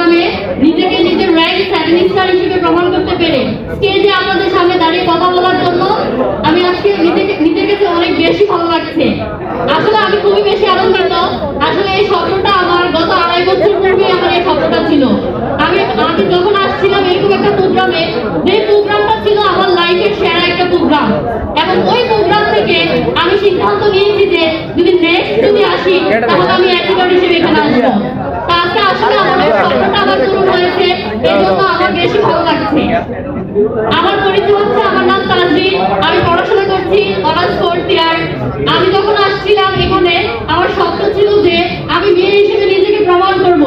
প্রোগ্রামে নিজেকে নিজের র্যাঙ্ক 7 স্টার হিসেবে প্রমাণ করতে পেরে স্টেজে আপনাদের সামনে দাঁড়িয়ে কথা বলার জন্য আমি আজকে নিজের কাছে অনেক বেশি ভালো লাগছে। আসলে আমি খুবই বেশি আনন্দিত। আসলে এই স্বপ্নটা আমার গত 2.5 বছর পূর্বে আমার এই স্বপ্নটা ছিল। আমি যখন আসছিলাম এরকম একটা প্রোগ্রামে, যে প্রোগ্রামটা ছিল আমার লাইফের সেরা একটা প্রোগ্রাম, এবং ওই প্রোগ্রাম থেকে আমি সিদ্ধান্ত নিয়েছি যে যদি আসি তাহলে আমি অ্যাক্টিভার হিসেবে এখানে আসবো। তাতে আসলে আমার স্বপ্নটা আমার পূরণ হয়েছে, এই জন্য আমার বেশি ভালো লাগছে। আমার পরিচয় হচ্ছে, আমার নাম তানজিন, আমি পড়াশোনা করছি অনার্স 4th ইয়ার। আমি যখন আসছিলাম এখানে আমার স্বপ্ন ছিল যে আমি মেয়ে হিসেবে নিজেকে প্রমাণ করব,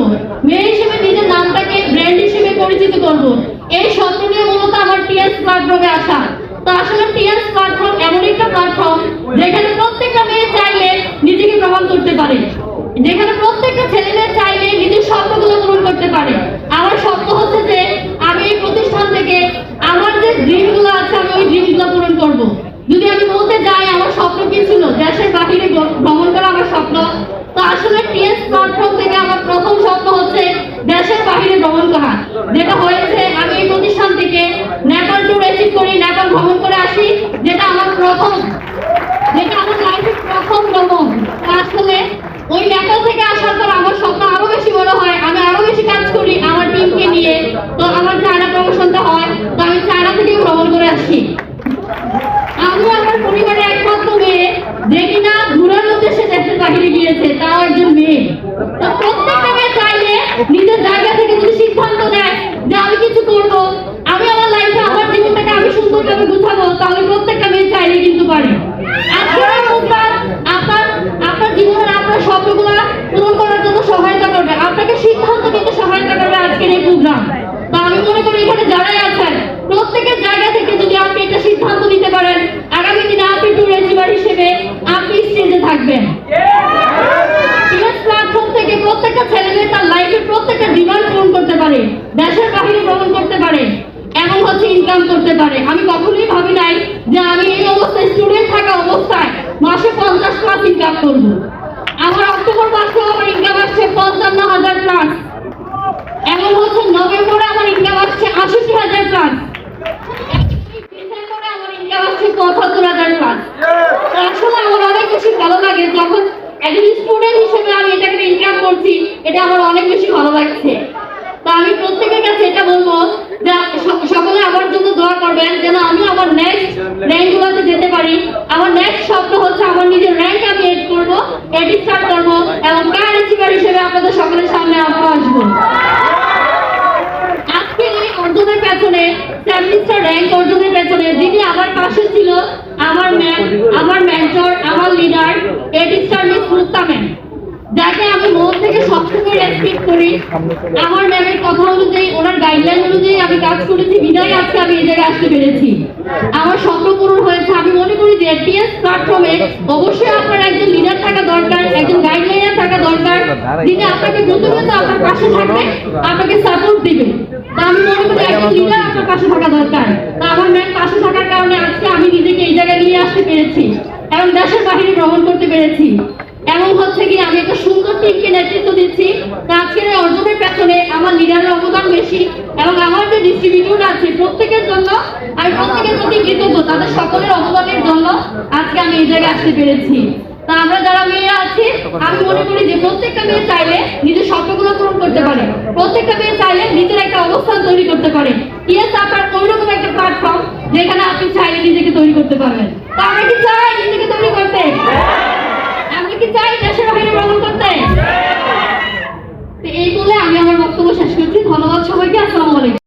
মেয়ে হিসেবে নিজের নামটাকে ব্র্যান্ড হিসেবে পরিচিত করব। এই স্বপ্ন নিয়ে মূলত আমার টিএস প্ল্যাটফর্মে আসা। তো আসলে টিএস প্ল্যাটফর্ম এমন একটা প্ল্যাটফর্ম যেখানে প্রত্যেকটা মেয়ে চাইলে নিজেকে প্রমাণ করতে পারে, যেখানে প্রত্যেকটা ছেলে মেয়ে চাইলে নিজের স্বপ্নগুলো পূরণ করতে পারে। আমার স্বপ্ন হচ্ছে যে আমি এই প্রতিষ্ঠান থেকে আমার যে ড্রিমগুলো আছে আমি ওই ড্রিমগুলো পূরণ করব। যদি আমি বলতে যাই আমার স্বপ্ন কি ছিল, দেশের বাহিরে ভ্রমণ করা আমার স্বপ্ন। তো আসলে টিএস প্ল্যাটফর্ম থেকে আমার প্রথম স্বপ্ন হচ্ছে দেশের বাহিরে ভ্রমণ করা, যেটা হয়েছে আমি এই প্রতিষ্ঠান থেকে নেপাল ট্যুর অ্যাচিভ করি, নেপাল ভ্রমণ করে আসি, যেটা আমার লাইফের প্রথম ভ্রমণ। আসলে ওই নেপাল থেকে আসার পর আমার স্বপ্ন আরো বেশি বড় হয়, আমি আরো বেশি কাজ করি আমার টিমকে নিয়ে। তো আমার চায়না প্রমোশনটা হয়, তো আমি চায়না থেকে ভ্রমণ করে আসি। আমি আমার পরিবারের একমাত্র মেয়ে যে কিনা ঘুরার উদ্দেশ্যে দেশের বাহিরে গিয়েছে, তাও একজন মেয়ে। তো প্রত্যেকটা মেয়ে চাইলে নিজের জায়গা থেকে যদি সিদ্ধান্ত নেয় যে আমি কিছু করব, আমি আমার লাইফে আমার জীবনটাকে আমি সুন্দরভাবে গুছাবো, তাহলে প্রত্যেকটা মেয়ে চাইলে কিন্তু পারে। আজকের এই প্রোগ্রাম আপনার জীবনের আপনার স্বপ্নগুলো পূরণ করার জন্য সহায়তা করবে, আপনাকে সিদ্ধান্ত নিতে সহায়তা করবে আজকের এই প্রোগ্রাম। তো আমি মনে করি এখানে যারাই আছেন প্রত্যেকের জায়গা থেকে যদি আপনি একটা সিদ্ধান্ত নিতে পারেন, আগামী দিনে আপনি ট্যুর অ্যাচিভার হিসেবে আপনি স্টেজে থাকবেন। টিএস প্ল্যাটফর্ম থেকে প্রত্যেকটা ছেলে মেয়ে তার লাইফের প্রত্যেকটা ডিমান্ড পূরণ করতে পারে, দেশের বাহিরে ভ্রমণ করতে পারে, এবং ইনকাম করতে পারে। আমি কখনোই ভাবি নাই যে আমি এই অবস্থায় স্টুডেন্ট থাকা অবস্থায় মাসে 50+ ইনকাম করব। আমার অক্টোবর মাসে আমার ইনকাম আসছে 55,000+, এবং নভেম্বরে আমার ইনকাম আসছে 68,000+, ডিসেম্বরে আমার ইনকাম আসছে 75,000+। আসলে আমার অনেক বেশি ভালো লাগে যখন একজন স্টুডেন্ট হিসেবে আমি এটাকে ইনকাম করছি, এটা আমার অনেক বেশি ভালো লাগছে। তো আমি প্রত্যেকের কাছে এটা বলবো যে সকলে আমার জন্য দোয়া করবেন যেন আমি আমার নেক্সট র্যাঙ্কগুলোতে যেতে পারি। আমার নেক্সট স্বপ্ন হচ্ছে আমার নিজের র্যাঙ্ক আমি এড করবো, স্টার্ট করবো, এবং ক্যারিয়ার অ্যাচিভার হিসেবে আপনাদের সকলের সামনে আবার আসবো। আজকে এই অর্জনের পেছনে, 7 স্টার র্যাঙ্ক অর্জনের পেছনে যিনি আমার পাশে ছিল, আমার মেন্টর, আমার লিডার 8 স্টার মিস মুক্তা ম্যাম, যাকে আমি মন থেকে সবসময় রেসপেক্ট করি। আমার ম্যামের কথা অনুযায়ী, ওনার গাইডলাইন অনুযায়ী আমি কাজ করেছি, বিদায় আজকে আমি এই জায়গায় আসতে পেরেছি। আমার স্বপ্ন পূরণ হয়েছে। আমি মনে করি যে টিএস প্ল্যাটফর্মে অবশ্যই আপনার একজন লিডার থাকা দরকার, একজন গাইডলাইনার থাকা দরকার, যিনি আপনাকে প্রতিনিয়ত আপনার পাশে থাকবে, আপনাকে সাপোর্ট দিবে। তা আমি মনে করি একজন লিডার আপনার পাশে থাকা দরকার। তা আমার ম্যাম পাশে থাকার কারণে আজকে আমি নিজেকে এই জায়গায় নিয়ে আসতে পেরেছি এবং দেশের বাহিরে ভ্রমণ করতে পেরেছি। এবং কি আমি একটা সুন্দর টিমকে নেতৃত্ব দিচ্ছি। আজকের এই অর্জনের পেছনে আমার লিডারের অবদান বেশি, এবং আমার যে ডিস্ট্রিবিউটর আছে প্রত্যেকের জন্য আমি প্রত্যেকের প্রতি কৃতজ্ঞ, তাদের সকলের অবদানের জন্য আজকে আমি এই জায়গায় আসতে পেরেছি। তা আমরা যারা মেয়েরা আছি, আমি মনে করি যে প্রত্যেকটা মেয়ে চাইলে নিজের স্বপ্নগুলো পূরণ করতে পারে, প্রত্যেকটা মেয়ে চাইলে নিজের একটা অবস্থান তৈরি করতে পারে। টিএস আপনার ওইরকম একটা প্ল্যাটফর্ম যেখানে আপনি চাইলে নিজেকে তৈরি করতে পারবেন। তা আমরা কি চাই?